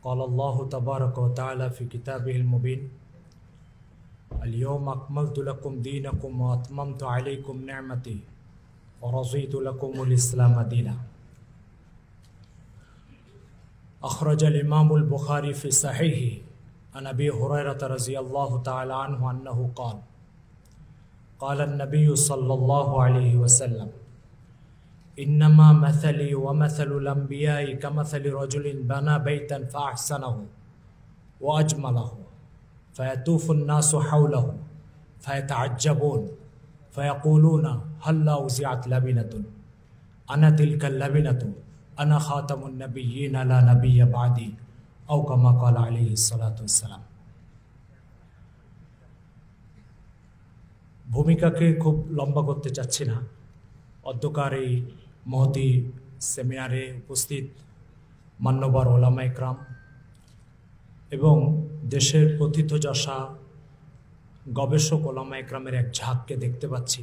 قال الله تبارك وتعالى في كتابه المبين اليوم أكملت لكم دينكم وأتممت عليكم نعمتي ورضيت لكم الإسلام دينا. أخرج الإمام البخاري في صحيحه عن أبي هريرة رضي الله تعالى عنه أنه قال النبي صلى الله عليه وسلم إنما مثلي ومثل الأنبياء كمثل رجل بنى بيتا فأحسنه وأجمله فيطوف الناس حوله فيتعجبون فيقولون هلا وزعت لبنة أنا تلك اللبنة أنا خاتم النبيين لا نبي بعدي أو كما قال عليه الصلاة والسلام। ভূমিকাকে খুব লম্বা করতে চাচ্ছি না। অধ্যকার এই মহতি সেমিনারে উপস্থিত মান্যবর ওলামা ইকরাম এবং দেশের প্রথিতযশা গবেষক ওলামা ইকরামের এক ঝাঁককে দেখতে পাচ্ছি।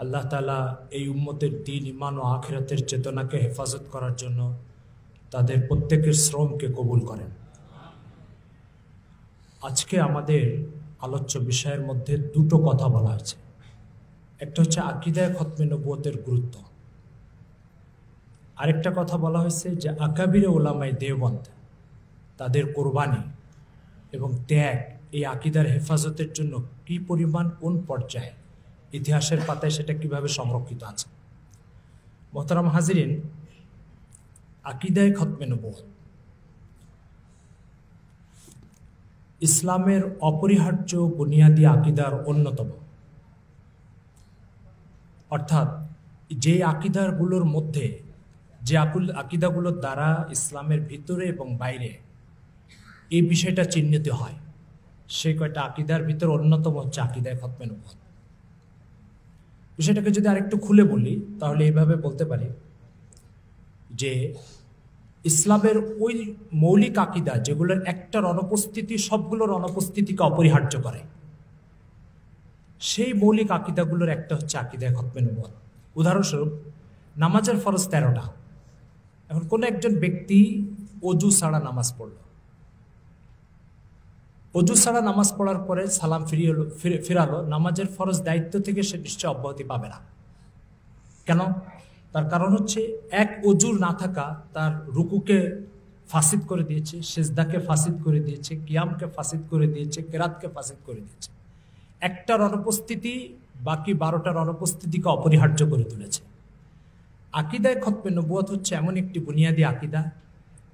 আল্লাহ তাআলা এই উম্মতের দ্বীন, ঈমান ও আখিরাতের চেতনাকে হেফাজত করার জন্য তাদের প্রত্যেকের শ্রমকে কবুল করেন। আজকে আমাদের আলোচ্য বিষয়ের মধ্যে দুটো কথা বলা হয়েছে। একটা হচ্ছে আকীদায়ে খতমে নবুয়তের গুরুত্ব, আরেকটা কথা বলা হয়েছে যে আকাবিরে ওলামায়ে দেওবন্দ তাদের কোরবানি এবং ত্যাগ এই আকীদার হেফাজতের জন্য কি পরিমাণ, কোন পর্যায়ে, ইতিহাসের পাতায় সেটা কিভাবে সংরক্ষিত আছে। মোহতারাম হাজিরিন, আকীদায়ে খতমে নবুয়ত ইসলামের অপরিহার্য বুনিয়াদী আকীদার অন্যতম। অর্থাৎ যে আকীদাগুলোর মধ্যে, যে আকীদাগুলোর দ্বারা ইসলামের ভিতরে এবং বাইরে এই বিষয়টা চিহ্নিত হয়, সেই কয়টা আকীদার ভিতর অন্যতম হচ্ছে আকীদায়ে খতমে নবুয়ত। বিষয়টাকে যদি আরেকটু খুলে বলি তাহলে এইভাবে বলতে পারি যে ইসলামের ওই মৌলিক আকীদা যেগুলোর একটার অনুপস্থিতি সবগুলোর অনুপস্থিতিকে অপরিহার্য করে, সেই মৌলিক আকীদাগুলোর একটা হচ্ছে আকীদায়ে খতমে নবুয়ত। উদাহরণস্বরূপ, নামাজের ফরজ 13টা। এখন কোনো একজন ব্যক্তি অজু ছাড়া নামাজ পড়ল, অজু ছাড়া নামাজ পড়ার পরে সালাম ফিরালো, নামাজের ফরজ দায়িত্ব থেকে সে নিশ্চয় অব্যাহতি পাবে না। কেন? তার কারণ হচ্ছে এক অজুর না থাকা তার রুকুকে ফাসিদ করে দিয়েছে, সিজদাকে ফাসিদ করে দিয়েছে, কিয়ামকে ফাসিদ করে দিয়েছে, কেরাতকে ফাসিদ করে দিয়েছে। একটার অনুপস্থিতি বাকি 12টার অনুপস্থিতিকে অপরিহার্য করে তুলেছে। আকীদায়ে খতমে নবুয়ত হচ্ছে এমন একটি বুনিয়াদী আকীদা,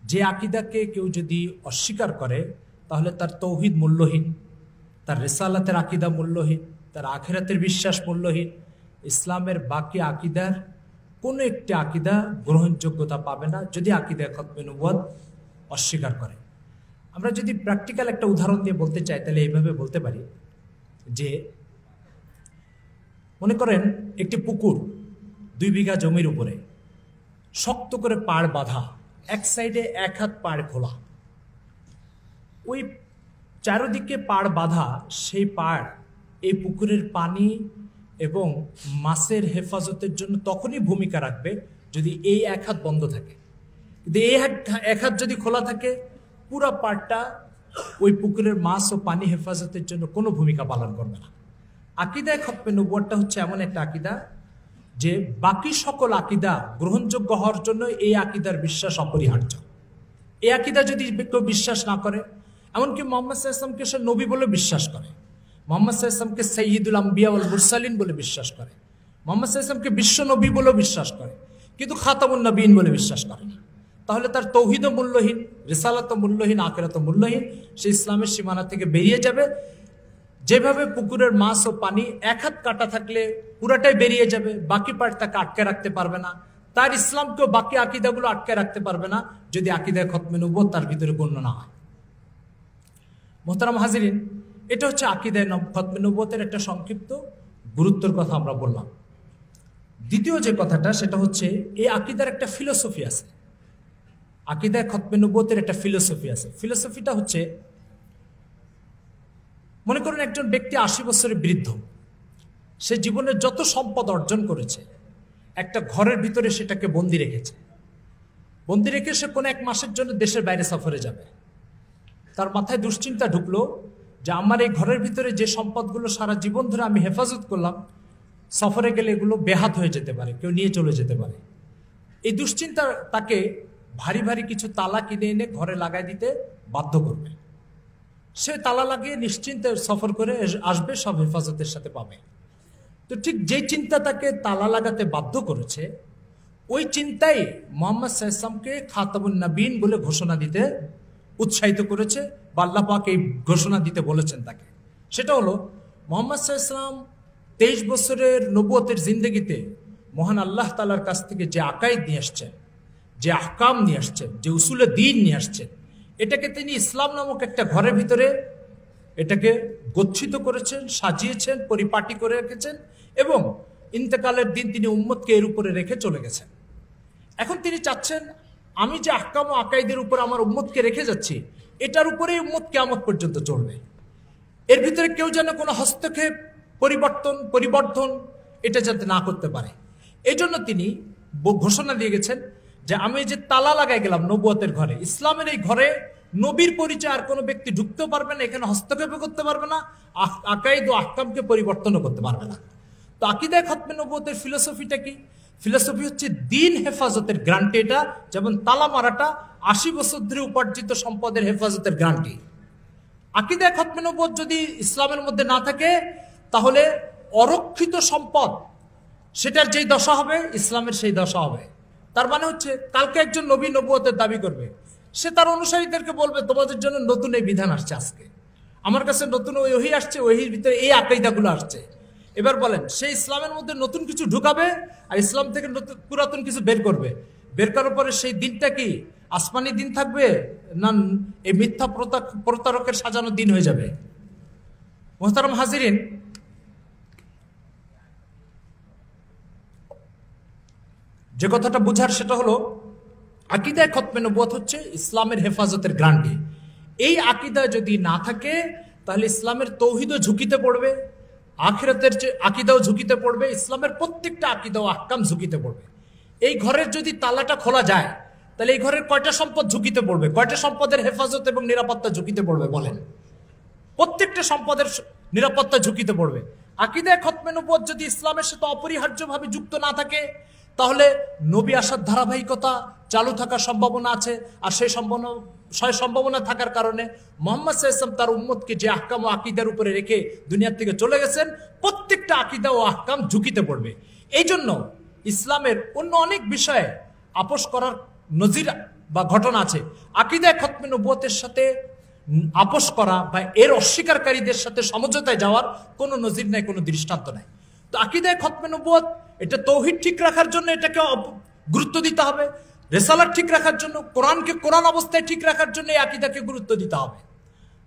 যে আকীদাকে কেউ যদি অস্বীকার করে তাহলে তার তৌহিদ মূল্যহীন, তার রিসালাতের আকীদা মূল্যহীন, তার আখিরাতের বিশ্বাস মূল্যহীন। ইসলামের বাকি আকীদার কোনো একটি আকীদা গ্রহণযোগ্যতা পাবে না যদি আকীদায়ে খতমে নবুয়ত অস্বীকার করে। আমরা যদি প্র্যাকটিক্যাল একটা উদাহরণ দিয়ে বলতে চাই তাহলে এইভাবে বলতে পারি যে, মনে করেন একটি পুকুর 2 বিঘা জমির উপরে শক্ত করে পাড় বাঁধা, এক সাইডে 1 হাত পাড় খোলা, ওই চারদিকে পাড় বাঁধা সেই পাড় এই পুকুরের পানি এবং মাছের হেফাজতের জন্য তখনই ভূমিকা রাখবে যদি এই 1 হাত বন্ধ থাকে। কিন্তু এই 1 হাত যদি খোলা থাকে, পুরো পাড়টা ওই পুকুরের মাছ ও পানি হেফাজতের জন্য কোনো ভূমিকা পালন করবে না। আকীদায়ে খতমে নবুয়তটা হচ্ছে এমন একটা আকীদা যে বাকি সকল আকীদা গ্রহণযোগ্য হওয়ার জন্য এই আকীদার বিশ্বাস অপরিহার্য। এই আকীদা যদি কেউ বিশ্বাস না করে, এমনকি মুহাম্মদ সাল্লাল্লাহু আলাইহি ওয়াসাল্লামকে সে নবী বলে বিশ্বাস করে, মুহাম্মদ সাল্লাল্লাহু আলাইহি ওয়াসাল্লামকে সাইয়্যিদুল আম্বিয়া ওয়াল মুরসালিন বলে বিশ্বাস করে, মুহাম্মদ সাল্লাল্লাহু আলাইহি ওয়াসাল্লামকে বিশ্ব নবী বলে বিশ্বাস করে, কিন্তু খাতামুন নবীন বলে বিশ্বাস করে না, তাহলে তার তৌহিদও মূল্যহীন, রিসালাতও মূল্যহীন, আখিরাতও মূল্যহীন। সে ইসলামের সীমানা থেকে বেরিয়ে যাবে। যেভাবে পুকুরের মাছ ও পানি 1 হাত কাটা থাকলে পুরাটাই বেরিয়ে যাবে, বাকি পার্ট তাকে আটকে রাখতে পারবে না, তার ইসলামকেও বাকি আকীদাগুলো আটকে রাখতে পারবে না যদি আকীদায়ে খতমে নবুয়ত তার ভিতরে গণ্য না হয়। মোহতারাম হাজিরিন, এটা হচ্ছে আকীদায়ে খতমে নবুয়তের একটা সংক্ষিপ্ত গুরুত্বের কথা আমরা বললাম। দ্বিতীয় যে কথাটা সেটা হচ্ছে এই আকীদার একটা ফিলোসফি আছে। আকীদায়ে খতমে নবুয়তের একটা ফিলোসফি আছে। ফিলোসফিটা হচ্ছে, মনে করুন একজন ব্যক্তি 80 বছরের বৃদ্ধ, সে জীবনের যত সম্পদ অর্জন করেছে একটা ঘরের ভিতরে সেটাকে বন্দি রেখেছে। বন্দি রেখে সে কোনো এক মাসের জন্য দেশের বাইরে সফরে যাবে। তার মাথায় দুশ্চিন্তা ঢুকলো যে আমার এই ঘরের ভিতরে যে সম্পদগুলো সারা জীবন ধরে আমি হেফাজত করলাম, সফরে গেলে এগুলো বেহাত হয়ে যেতে পারে, কেউ নিয়ে চলে যেতে পারে। এই দুশ্চিন্তা তাকে ভারী ভারী কিছু তালা কিনে এনে ঘরে লাগাই দিতে বাধ্য করবে। সে তালা লাগিয়ে নিশ্চিন্তে সফর করে আসবে, সব হেফাজতের সাথে পাবে। তো ঠিক যেই চিন্তা তাকে তালা লাগাতে বাধ্য করেছে, ওই চিন্তাই মোহাম্মদ সাল্লাল্লাহু খাতামুন নবীন বলে ঘোষণা দিতে উৎসাহিত করেছে, বা আল্লাহ পাক এই ঘোষণা দিতে বলেছেন তাকে। সেটা হলো মোহাম্মদ সাল্লাল্লাহু 23 বছরের নবুয়তের জিন্দগিতে মহান আল্লাহ তাআলার কাছ থেকে যে আকাইদ নিয়ে আসছেন, যে আহকাম নিয়ে আসছেন, যে উসুলে দ্বীন নিয়ে আসছেন, এটাকে তিনি ইসলাম নামক একটা ঘরের ভিতরে এটাকে গচ্ছিত করেছেন, সাজিয়েছেন, পরিপাটি করে রেখেছেন, এবং ইন্তেকালের দিন তিনি উম্মতকে এর উপরে রেখে চলে গেছেন। এখন তিনি চাচ্ছেন আমি যে আহকাম ও আকাইদের উপর আমার উম্মতকে রেখে যাচ্ছি, এটার উপরেই উম্মত কিয়ামত পর্যন্ত চলবে। এর ভিতরে কেউ যেন কোনো হস্তক্ষেপ, পরিবর্তন এটা যাতে না করতে পারে। এই জন্য তিনি ঘোষণা দিয়ে গেছেন যে আমি যে তালা লাগাই গেলাম নবুয়তের ঘরে, ইসলামের এই ঘরে নবীর পরিচয় আর কোনো ব্যক্তি ঢুকতেও পারবে না, এখানে হস্তক্ষেপ করতে পারবে না, আকাইদ ও আহকামকে পরিবর্তনও করতে পারবে না। তো আকীদায়ে খতমে নবুয়তের ফিলোসফিটা কি? ফিলোসফি হচ্ছে দিন হেফাজতের গ্যারান্টি। এটা যেমন তালা মারাটা 80 বছর ধরে উপার্জিত সম্পদের হেফাজতের গ্যারান্টি। আকীদায়ে খতমে নবুয়ত যদি ইসলামের মধ্যে না থাকে, তাহলে অরক্ষিত সম্পদ সেটার যেই দশা হবে, ইসলামের সেই দশা হবে। তার মানে হচ্ছে কালকে একজন নবী নবুয়তের দাবি করবে, সে তার অনুসারীদেরকে বলবে তোমাদের জন্য নতুন এই বিধান আসছে, আজকে আমার কাছে নতুন ওহী আসছে, ওহীর ভিতরে এই আকীদাগুলো আসছে। এবার বলেন, সে ইসলামের মধ্যে নতুন কিছু ঢুকাবে আর ইসলাম থেকে নতুন পুরাতন কিছু বের করবে। বের করার পরে সেই দিনটা কি আসমানি দিন থাকবে, না এই মিথ্যা প্রতারকের সাজানো দিন হয়ে যাবে? মুহতারাম হাজিরিন, যে কথাটা বুঝার সেটা হলো আকীদায়ে খতমে নবুয়ত হচ্ছে ইসলামের হেফাজতের গ্যারান্টি। এই আকীদা যদি না থাকে, তাহলে ইসলামের তৌহিদও ঝুঁকিতে পড়বে, আখিরাতের যে আকীদাও ঝুঁকিতে পড়বে, ইসলামের প্রত্যেকটা আকীদা ও আহকাম ঝুঁকিতে পড়বে। এই ঘরের যদি তালাটা খোলা যায়, তাহলে এই ঘরের কয়টা সম্পদ ঝুঁকিতে পড়বে? কয়টা সম্পদের হেফাজত এবং নিরাপত্তা ঝুঁকিতে পড়বে বলেন? প্রত্যেকটা সম্পদের নিরাপত্তা ঝুঁকিতে পড়বে। আকীদায়ে খতমে নবুয়ত যদি ইসলামের সাথে অপরিহার্যভাবে যুক্ত না থাকে, তাহলে নবী আসার ধারাবাহিকতা চালু থাকার সম্ভাবনা আছে। আর সেই সম্ভাবনা থাকার কারণে মুহাম্মদ সাল্লাল্লাহু আলাইহি ওয়াসাল্লাম তার উম্মতকে যে আহকাম ও আকীদার উপরে রেখে দুনিয়ার থেকে চলে গেছেন, প্রত্যেকটা আকীদা ও আহকাম ঝুঁকিতে পড়বে। এই জন্য ইসলামের অন্য অনেক বিষয়ে আপোষ করার নজির বা ঘটনা আছে। আকীদায়ে খতমে নবুয়তের সাথে আপোষ করা বা এর অস্বীকারীদের সাথে সমঝোতায় যাওয়ার কোনো নজির নাই, কোনো দৃষ্টান্ত নাই। তো আকীদায়ে খতমে নবুয়ত এটা তৌহিদ ঠিক রাখার জন্য এটাকে গুরুত্ব দিতে হবে, রিসালাত ঠিক রাখার জন্য, কোরআনকে কোরআন অবস্থায় ঠিক রাখার জন্য এই আকীদাকে গুরুত্ব দিতে হবে।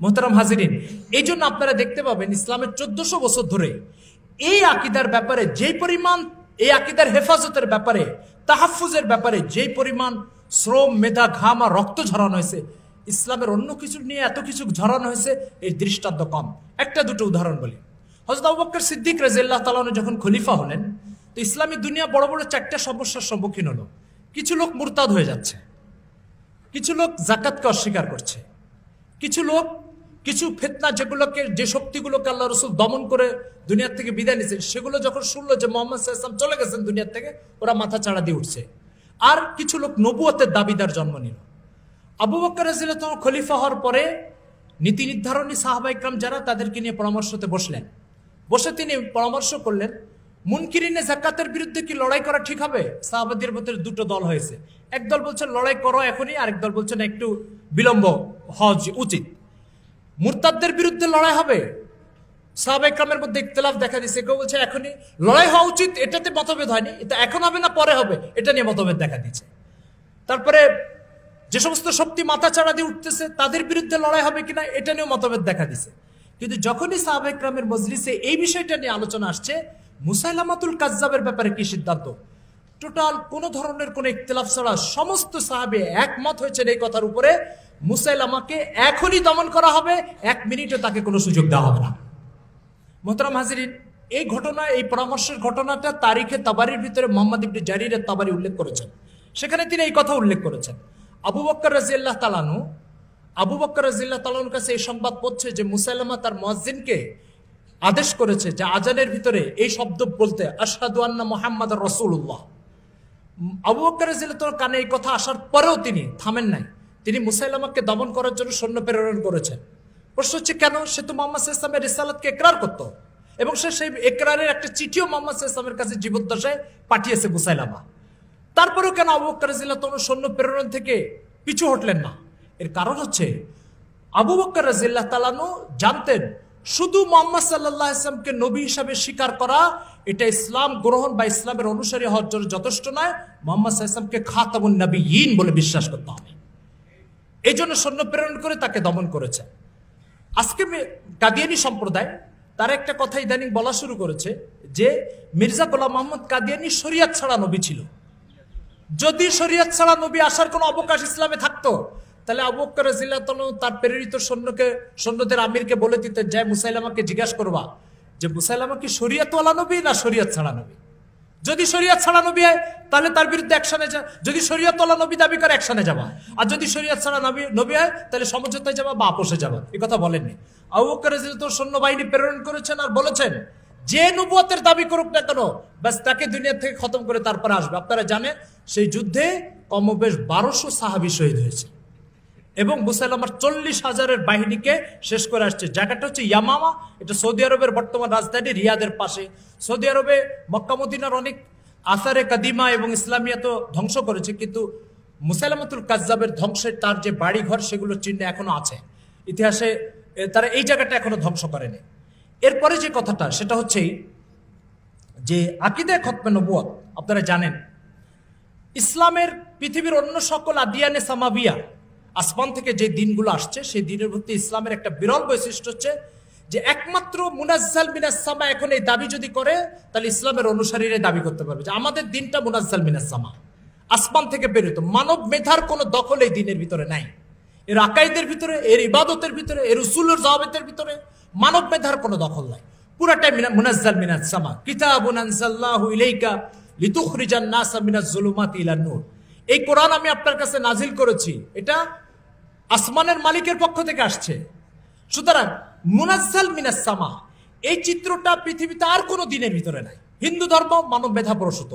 মুহতারাম হাজিরিন, এই জন্য আপনারা দেখতে পাবেন ইসলামের 1400 বছর ধরে এই আকীদার ব্যাপারে যেই পরিমাণ, এই আকীদার হেফাজতের ব্যাপারে, তাহাফুজের ব্যাপারে যেই পরিমাণ শ্রম, মেধা, ঘাম আর রক্ত ঝরানো হয়েছে, ইসলামের অন্য কিছু নিয়ে এত কিছু ঝরানো হয়েছে এর দৃষ্টান্ত কম। একটা দুটো উদাহরণ বলি। হযরত আবু বকর সিদ্দিক রাদিয়াল্লাহু তাআলা যখন খলিফা হলেন, তো ইসলামী দুনিয়া বড় বড় 4টা সমস্যার সম্মুখীন হলো। কিছু লোক মুরতাদ হয়ে যাচ্ছে, কিছু লোক যাকাতকে অস্বীকার করছে, কিছু লোক কিছু ফিতনা যে শক্তিগুলোকে আল্লাহ রাসূল দমন করে দুনিয়ার থেকে বিদায় নিয়েছেন, সেগুলো যখন শুনলো যে মুহাম্মদ সাল্লাল্লাহু আলাইহি ওয়াসাল্লাম চলে গেছেন দুনিয়ার থেকে, ওরা মাথা চাড়া দিয়ে উঠছে। আর কিছু লোক নবুয়তের দাবিদার জন্ম নিল। আবু বকর রাদিয়াল্লাহু তাআলা খলিফা হওয়ার পরে নীতি নির্ধারণী সাহাবা ইকরাম যারা, তাদেরকে নিয়ে পরামর্শতে বসলেন। বসে তিনি পরামর্শ করলেন, মুনকিরিনে যাকাতের বিরুদ্ধে কি লড়াই করা ঠিক হবে? সাহাবাদের মধ্যে দুটো দল হয়েছে। এক দল বলছে লড়াই করো এখনই, আরেক দল বলছে না, একটু বিলম্ব হওয়া উচিত। মুরতাদদের বিরুদ্ধে লড়াই হবে, সাহাবা ইকরামের মধ্যে ইখতিলাফ দেখা দিয়েছে। কেউ বলছে এখনই লড়াই হওয়া উচিত, এটাতে মতভেদ হয়নি, এটা এখন হবে না পরে হবে, এটা নিয়ে মতভেদ দেখা দিচ্ছে। তারপরে যে সমস্ত শক্তি মাথা চাড়া দিয়ে উঠতেছে তাদের বিরুদ্ধে লড়াই হবে কিনা, এটা নিয়েও মতভেদ দেখা দিছে। কিন্তু যখনই সাহাবা ইকরামের মজলিসে এই বিষয়টা নিয়ে আলোচনা আসছে, মুসাইলামাতুল কাজ্জাবের ব্যাপারে কি সিদ্ধান্ত, টোটাল কোনো ধরনের কোনো ইখতিলাফ ছাড়া সমস্ত সাহাবে একমত হয়েছেন এই কথার উপরে, মুসাইলামাকে এখনই দমন করা হবে, 1 মিনিটও তাকে কোনো সুযোগ দেওয়া হবে না। মুহতারাম হাজিরিন, এই ঘটনা, এই পরামর্শের ঘটনাটা তারিখে তাবারির ভিতরে মুহাম্মদ ইবনে জারির তাবারি উল্লেখ করেছেন। সেখানে তিনি এই কথা উল্লেখ করেছেন, আবু বকর রাদিয়াল্লাহু তাআলা আনহু, আবু বকর রাদিয়াল্লাহু তাআলা আনহুর কাছে এই সংবাদ পৌঁছে যে মুসাইলামা তার মুয়াজ্জিনকে আদেশ করেছে যে আজানের ভিতরে এই শব্দ বলতে, আশহাদু আন্না মুহাম্মাদুর রাসূলুল্লাহ। আবু বকর রাদিয়াল্লাহু তাআলার কানে এই কথা আসার পরেও তিনি থামেন নাই, তিনি মুসাইলামাকে দমন করার জন্য সৈন্য প্রেরণ করেছেন। প্রশ্ন হচ্ছে কেন? সে তো মুহাম্মদ সাল্লাল্লাহু আলাইহি ওয়াসাল্লামের রিসালাতকে ইকরার করত এবং সে সেই ইকরারের একটা চিঠিও মুহাম্মদ সাল্লাল্লাহু আলাইহি ওয়াসাল্লামের কাছে জীবদ্দশায় পাঠিয়েছে মুসাইলামা। তারপরেও কেন আবু বকর রাদিয়াল্লাহু তাআলা সৈন্য প্রেরণ থেকে পিছু হটলেন না? এর কারণ হচ্ছে আবু বকর রাদিয়াল্লাহু তাআলা জানতেন শুধু মুহাম্মদ সাল্লাল্লাহু আলাইহি ওয়াসাল্লামকে নবী হিসাবে স্বীকার করা এটা ইসলাম গ্রহণ বা ইসলামের অনুসারী হওয়ার জন্য যথেষ্ট নয়, মুহাম্মদ সাল্লাল্লাহু আলাইহি ওয়াসাল্লামকে খাতামুন নবিয়্যিন বলে বিশ্বাস করতে হবে। এই জন্য সৈন্য প্রেরণ করে তাকে দমন করেছে। আজকে কাদিয়ানী সম্প্রদায় তারা একটা কথা ইদানিং বলা শুরু করেছে যে মির্জা গোলাম মোহাম্মদ কাদিয়ানী শরিয়ত ছাড়া নবী ছিল। যদি শরিয়ত ছাড়া নবী আসার কোনো অবকাশ ইসলামে থাকতো তাহলে আবু বকর রাদিয়াল্লাহু তাআলা তার প্রেরিত সৈন্যদের আমিরকে বলে দিতেন, যায় মুসাইলামাকে জিজ্ঞাসা করবা যে মুসাইলামা কি শরিয়তওয়ালা নবী না শরিয়ত ছাড়া নবী। যদি শরিয়ত ছাড়া নবী হয় তাহলে তার বিরুদ্ধে অ্যাকশনে যা, যদি শরিয়তওয়ালা নবী দাবি করে অ্যাকশনে যাবা, আর যদি শরিয়ত ছাড়া নবী হয় তাহলে সমঝোতায় যাবা বা আপোষে যাবা। এই কথা বলেননি। আবু বকর রাদিয়াল্লাহু তাআলা সৈন্যবাহিনী প্রেরণ করেছেন আর বলেছেন যে নবুয়তের দাবি করুক না কেন বাস তাকে দুনিয়া থেকে খতম করে তারপরে আসবে। আপনারা জানেন সেই যুদ্ধে কমবেশ 1200 সাহাবী শহীদ হয়েছে এবং মুসাইলামার 40,000-এর বাহিনীকে শেষ করে আসছে। জায়গাটা হচ্ছে ইয়ামামা, এটা সৌদি আরবের বর্তমান রাজধানী রিয়াদের পাশে। সৌদি আরবে মক্কা মদিনার অনেক আসারে কাদিমা এবং ইসলামিয়া তো ধ্বংস করেছে, কিন্তু মুসাইলামাতুল কাজ্জাবের ধ্বংসের তার যে বাড়িঘর সেগুলোর চিহ্ন এখনো আছে ইতিহাসে, তারা এই জায়গাটা এখনো ধ্বংস করেনি। এরপরে যে কথাটা সেটা হচ্ছে যে আকীদায়ে খতমে নবুয়ত। আপনারা জানেন ইসলামের পৃথিবীর অন্য সকল আদিয়ানে সামাবিয়া আসমান থেকে যে দিনগুলো আসছে সেই দিনের মধ্যে ইসলামের একটা বিরল বৈশিষ্ট্য হচ্ছে যে একমাত্র মুনাজ্জাল মিনাস সামা এখন এই দাবি যদি করে তাহলে ইসলামের অনুসারীরা দাবি করতে পারবে যে আমাদের দিনটা মুনাজ্জাল মিনাস সামা, আসমান থেকে বেরোতো। মানব মেধার কোনো দখল এই দিনের ভিতরে নাই, এর আকাইদের ভিতরে, এর ইবাদতের ভিতরে, এর উসুলের জাওয়াবেতের ভিতরে মানব মেধার কোনো দখল নাই। পুরাটাই মুনাজ্জাল মিনাস সামা। কিতাবুন আনজালনাহু ইলাইকা লিতুখরিজান নাসা মিনাজ যুলুমাতি ইলান নূর। এই কোরআন আমি আপনার কাছে নাজিল করেছি, এটা আসমানের মালিকের পক্ষ থেকে আসছে। সুতরাং মুনাজ্জাল মিনাস সামা এই চিত্রটা পৃথিবীতে আর কোনো দিনের ভিতরে নাই। হিন্দু ধর্ম মানব মেধা প্রসূত,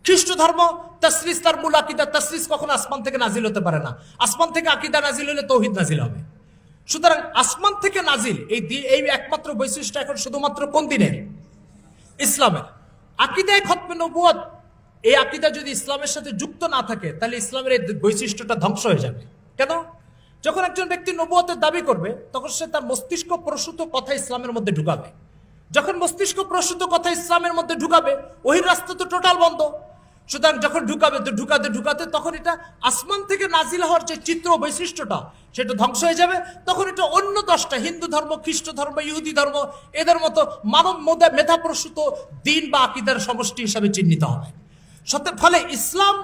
খ্রিস্ট ধর্ম তাসলিস তার মূল আকীদা, তাসলিস কখনো আসমান থেকে নাজিল হতে পারে না। আসমান থেকে আকীদা নাজিল হলে তৌহিদ নাজিল হবে। সুতরাং আসমান থেকে নাজিল এই একমাত্র বৈশিষ্ট্য এখন শুধুমাত্র কোন দিনের? ইসলামের। আকীদায়ে খতমে নবুয়ত, এই আকীদা যদি ইসলামের সাথে যুক্ত না থাকে তাহলে ইসলামের এই বৈশিষ্ট্যটা ধ্বংস হয়ে যাবে। কেন? যখন একজন ব্যক্তি নবুয়তের দাবি করবে তখন সে তার মস্তিষ্ক প্রসূত কথা ইসলামের মধ্যে ঢুকাবে। যখন মস্তিষ্ক প্রসূত কথা ইসলামের মধ্যে ঢুকাবে ওহির রাস্তা তো টোটাল বন্ধ। সুতরাং যখন ঢুকাবে তো ঢুকাতে তখন এটা আসমান থেকে নাজিল হওয়ার যে চিত্র বৈশিষ্ট্যটা সেটা ধ্বংস হয়ে যাবে। তখন এটা অন্য 10টা হিন্দু ধর্ম, খ্রিস্ট ধর্ম, ইহুদি ধর্ম এদের মতো মানব মেধা প্রসূত দিন বা আকীদার সমষ্টি হিসাবে চিহ্নিত হবে। ফলে ইসলাম,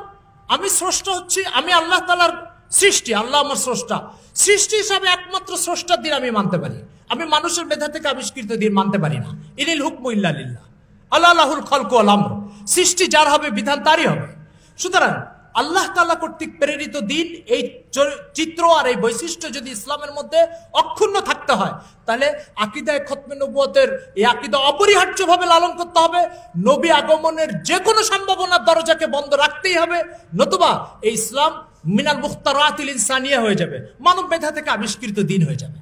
আমি স্রষ্টা হচ্ছি, আমি আল্লাহ তাআলার সৃষ্টি, আল্লাহ আমার স্রষ্টা, সৃষ্টি হিসাবে একমাত্র স্রষ্টার দিন আমি মানতে পারি। আমি মানুষের মেধা থেকে আবিষ্কৃত দিন মানতে পারি না। ইনিল হুকমু ইল্লা লিল্লাহ, আল্লাহুল খালকু ওয়াল আমর, সৃষ্টি যার হবে বিধান তারই হবে। সুতরাং আল্লাহ তাআলা কর্তৃক প্রেরিত দিন, এই চিত্র আর এই বৈশিষ্ট্য যদি ইসলামের মধ্যে অক্ষুণ্ণ থাকতে হয় তাহলে আকীদায়ে খতমে নবুয়তের এই আকীদা অপরিহার্যভাবে লালন করতে হবে। নবী আগমনের যে কোনো সম্ভাবনার দরজাকে বন্ধ রাখতেই হবে, নতুবা এই ইসলাম মিনাল মুখতারাতিল ইনসানিয়া হয়ে যাবে, মানব মেধা থেকে আবিষ্কৃত দিন হয়ে যাবে।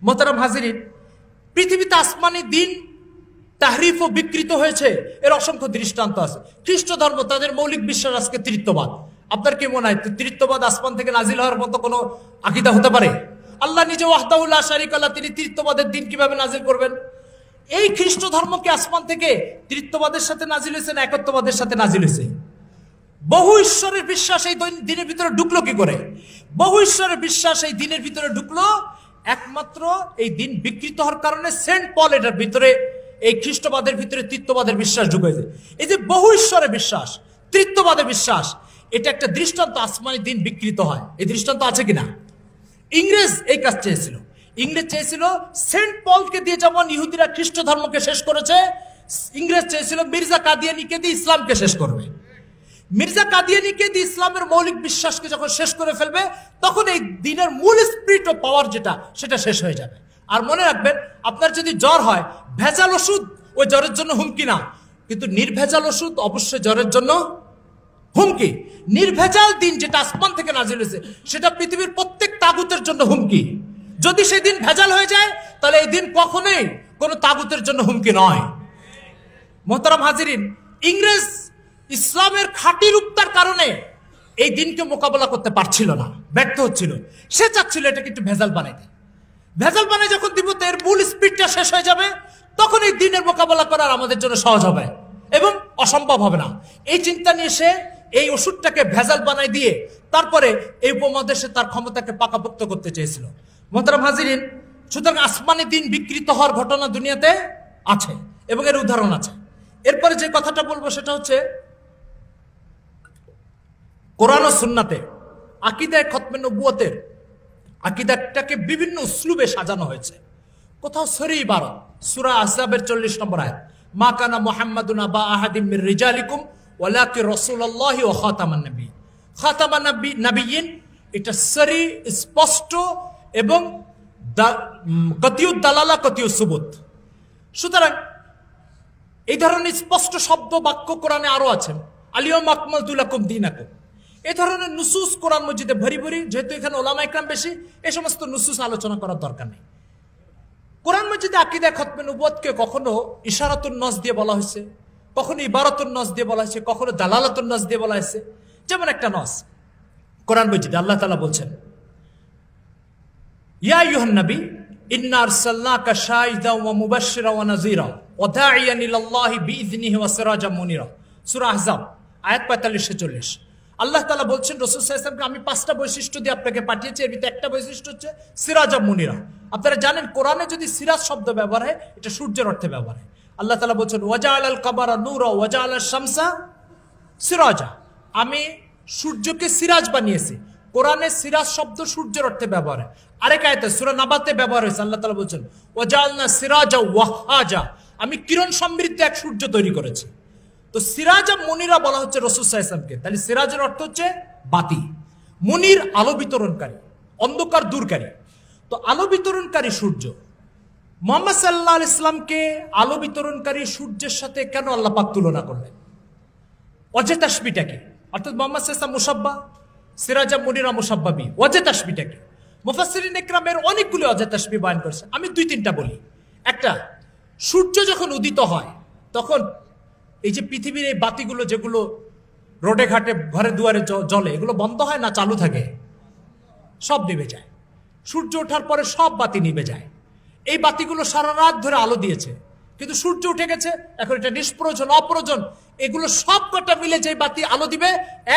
মোহতারাম হাজিরিন, পৃথিবীতে আসমানি দিন তাহরিফ ও বিকৃত হয়েছে এর অসংখ্য দৃষ্টান্ত আছে। খ্রিস্ট ধর্ম তাদের মৌলিক বিশ্বাস আজকে তৃতীয়বাদ। আপনার কি মনে হয় তৃতীয়বাদ আসমান থেকে নাজিল হওয়ার মতো কোনো আকীদা হতে পারে? আল্লাহ নিজে ওয়াহদাহু লা শারীকা লাহু, তিনি তৃতীয়বাদের দিন কিভাবে নাজিল করবেন? এই খ্রিস্ট ধর্ম কি আসমান থেকে তৃতীয়বাদের সাথে নাজিল হয়েছে না একত্ববাদের সাথে নাজিল হয়েছে? বহু ঈশ্বরের বিশ্বাস এই দিনের ভিতরে ঢুকলো কি করে? বহু ঈশ্বরের বিশ্বাস এই দিনের ভিতরে ঢুকলো একমাত্র এই দিন বিকৃত হওয়ার কারণে। সেন্ট পল এটার ভিতরে, এই খ্রিস্টবাদের ভিতরে তৃতীয়বাদের বিশ্বাস ঢুকেছে। এই যে বহু ঈশ্বরের বিশ্বাস, তৃতীয়বাদের বিশ্বাস, এটা একটা দৃষ্টান্ত আসমানি দিন বিকৃত হয়। এই দৃষ্টান্ত আছে কিনা? ইংরেজ এই কাজ চেয়েছিল। ইংরেজ চেয়েছিল সেন্ট পলকে দিয়ে যেমন ইহুদিরা খ্রিস্ট ধর্মকে শেষ করেছে, ইংরেজ চেয়েছিল মির্জা কাদিয়ানীকে দিয়ে ইসলামকে শেষ করবে। মির্জা কাদিয়ানীকে দিয়ে ইসলামের মৌলিক বিশ্বাসকে যখন শেষ করে ফেলবে, তখন এই দিনের মূল স্পিরিট ও পাওয়ার যেটা, সেটা শেষ হয়ে যাবে। আর মনে রাখবেন, আপনার যদি জ্বর হয়, ভেজাল ওষুধ ওই জ্বরের জন্য হুমকি না, কিন্তু নির্ভেজাল ওষুধ অবশ্যই জ্বরের জন্য হুমকি। নির্ভেজাল দিন যেটা আসমান থেকে নাজিল হয়েছে, সেটা পৃথিবীর প্রত্যেক তাগুতের জন্য হুমকি। যদি সেই দিন ভেজাল হয়ে যায়, তাহলে এই দিন কখনোই কোনো তাগুতের জন্য হুমকি নয়। মোহতারাম হাজিরিন, ইংরেজ ইসলামের খাঁটি রূপতার কারণে এই দিনকে মোকাবেলা করতে পারছিল না, ব্যর্থ হচ্ছিল। সে চাচ্ছিল এটাকে একটু ভেজাল বানাইতে। ভেজাল বানাই যখন দিব, এর মূল স্পিডটা শেষ হয়ে যাবে, তখন এই দিনের মোকাবেলা করার আমাদের জন্য সহজ হবে এবং অসম্ভব হবে না। এই চিন্তা নিয়ে সে এই ওষুধটাকে ভেজাল বানাই দিয়ে তারপরে এই উপমহাদেশে তার ক্ষমতাকে পাকাপোক্ত করতে চেয়েছিল। মোহতারাম হাজিরিন, সুতরাং আসমানি দিন বিকৃত হওয়ার ঘটনা দুনিয়াতে আছে এবং এর উদাহরণ আছে। এরপরে যে কথাটা বলবো সেটা হচ্ছে, কোরআন ও সুন্নাতে আকীদায়ে খতমে নবুয়তের আকীদাটাকে বিভিন্ন উসলুবে সাজানো হয়েছে। কোথাও সরি ইবারত, সূরা আহজাবের 40 নম্বর আয়াত, মা কানা মুহাম্মাদুন আবা আহাদিম মির রিজালিকুম ওয়ালাকিন রাসূলুল্লাহি ওয়া খাতামান নবী। খাতামান নবিয়্যিন, এটা সরি, স্পষ্ট এবং কতিউদ দালালা কতিউদ সুবুত। সুতরাং এই ধরনের স্পষ্ট শব্দ বাক্য কোরআনে আরো আছে। আলিয়াউমা আকমালতু লাকুম দীনাকুম, এই ধরনের নুসুস কোরআন মজিদে ভরি ভরি। যেহেতু এখানে ওলামা ইকরাম বেশি, এই সমস্ত নুসুস আলোচনা করার দরকার নেই। কোরআন মজিদে আকীদায়ে খতমে নবুয়তকে কখনো ইশারাতুন নস দিয়ে বলা হয়েছে, কখনো ইবারাতুন নস দিয়ে বলা হয়েছে, কখনো দালালাতুন নস দিয়ে বলা হয়েছে। যেমন একটা নস কোরআন মজিদে আল্লাহ তাআলা বলছেন, ইয়া আইয়ুহান নবী ইন্না আরসালনাকা শাহিদান ওয়া মুবাশশিরান ওয়া নাযীরা ওয়া দাঈয়ান ইলাল্লাহি বিইযনিহি ওয়া সিরাজাম মুনীরা। সূরা আহজাব আয়াত 45-40। আল্লাহ তাআলা বলছেন, রাসূল সাল্লাল্লাহু আলাইহি ওয়াসাল্লামকে আমি 5টা বৈশিষ্ট্য দিয়ে আপনাকে পাঠিয়েছি, এর ভিতরে একটা বৈশিষ্ট্য হচ্ছে সিরাজাম মুনীরা। আপনারা জানেন, কোরআনে যদি সিরাজ শব্দ ব্যবহার হয়, এটা সূর্যের অর্থে ব্যবহার হয়। আল্লাহ তাআলা বলছেন, ওয়াজাআলাল কামারা নূরা ওয়াজাআলাশ শামসা সিরাজা, আমি সূর্যকে সিরাজ বানিয়েছি। কোরআনে সিরাজ শব্দ সূর্যের অর্থে ব্যবহার হয়। আরেক আয়াতে সূরা নাবাতে ব্যবহার হয়েছে। আল্লাহ তাআলা বলছেন, ওয়াজাআলনা সিরাজা ওয়াহাজা, আমি কিরণ সমৃদ্ধ এক সূর্য তৈরি করেছি। তো সিরাজা মুনিরা বলা হচ্ছে রাসূল সাল্লাল্লাহু আলাইহি ওয়াসাল্লামকে। তাহলে সিরাজের অর্থ হচ্ছে বাতি, মুনির আলো বিতরণকারী, অন্ধকার দূরকারী। তো আলো বিতরণকারী সূর্য, মুহাম্মদ সাল্লাল্লাহু আলাইহি ওয়াসাল্লামকে আলো বিতরণকারী সূর্যের সাথে কেন আল্লাহ পাক তুলনা করলেন? ওয়াজে তাশবিহটা কি? অর্থাৎ মুহাম্মদ সাল্লাল্লাহু আলাইহি ওয়াসাল্লাম মুসাব্বা, সিরাজা মুনিরা মুসাব্বাবি। ওয়াজে তাশবিহটা কি? মুফাসসিরিন ইকরামের অনেকগুলো ওয়াজে তাশবিহ বয়ান করেছে, আমি 2-3টা বলি। একটা, সূর্য যখন উদিত হয়, তখন এই যে পৃথিবীর এই বাতিগুলো যেগুলো রোডে ঘাটে ঘরে দুয়ারে জ্বলে, এগুলো বন্ধ হয় না চালু থাকে? সব নিভে যায়। সূর্য ওঠার পরে সব বাতি নিভে যায়। এই বাতিগুলো সারা রাত ধরে আলো দিয়েছে, কিন্তু সূর্য উঠে গেছে, এখন এটা নিষ্প্রয়োজন, অপ্রয়োজন। এগুলো সব কটা মিলে যে বাতি আলো দিবে,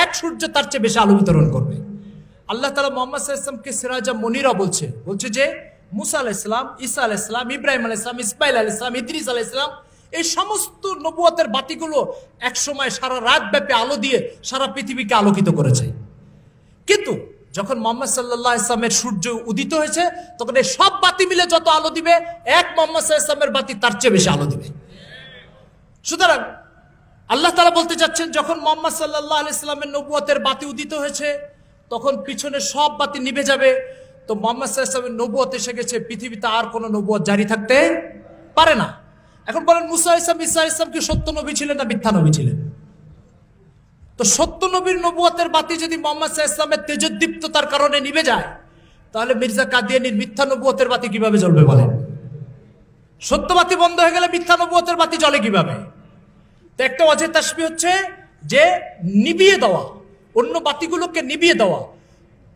এক সূর্য তার চেয়ে বেশি আলো বিতরণ করবে। আল্লাহ তাআলা মুহাম্মদ সাল্লাল্লাহু আলাইহি ওয়াসাল্লামকে সিরাজা মুনিরা বলছে যে মুসা আলাইহিস সালাম, ঈসা আলাইহিস সালাম, ইব্রাহিম আলাইহিস সালাম, ইসমাঈল আলাইহিস সালাম, ইদ্রিস আলাইহিস সালাম, এই সমস্ত নবুয়তের বাতিগুলো এক সময় সারা রাত ব্যাপী আলো দিয়ে সারা পৃথিবীকে আলোকিত করেছে। কিন্তু যখন মুহাম্মদ সাল্লাল্লাহু আলাইহি ওয়াসাল্লামের সূর্য উদিত হয়েছে, তখন এই সব বাতি মিলে যত আলো দিবে, এক মুহাম্মদ সাল্লাল্লাহু আলাইহি ওয়াসাল্লামের বাতি তার চেয়ে বেশি আলো দিবে। সুতরাং আল্লাহ তাআলা বলতে চাচ্ছেন, যখন মুহাম্মদ সাল্লাল্লাহু আলাইহি ওয়াসাল্লামের নবুয়তের বাতি উদিত হয়েছে, তখন পিছনে সব বাতি নিভে যাবে। তো মুহাম্মদ সাল্লাল্লাহু আলাইহি ওয়াসাল্লামের নবুয়ত এসে গেছে, পৃথিবীতে আর কোনো নবুয়ত জারি থাকতে পারে না। এখন বলেন, মুসা আলাইহিস সালাম, ঈসা আলাইহিস সালাম কি সত্য নবী ছিলেন না মিথ্যা নবী ছিলেন? তো সত্য নবীর নবুয়তের বাতি যদি মুহাম্মদ সাল্লাল্লাহু আলাইহি ওয়াসাল্লামের তেজোদ্দীপ্ততার কারণে নিভে যায়, তাহলে মির্জা কাদিয়ানীর মিথ্যা নবুয়তের বাতি কিভাবে জ্বলবে বলেন? সত্য বাতি বন্ধ হয়ে গেলে মিথ্যা নবুয়তের বাতি জ্বলে কিভাবে? তো একটা ওয়াজে তাশবিহ হচ্ছে যে নিভিয়ে দেওয়া, অন্য বাতিগুলোকে নিভিয়ে দেওয়া।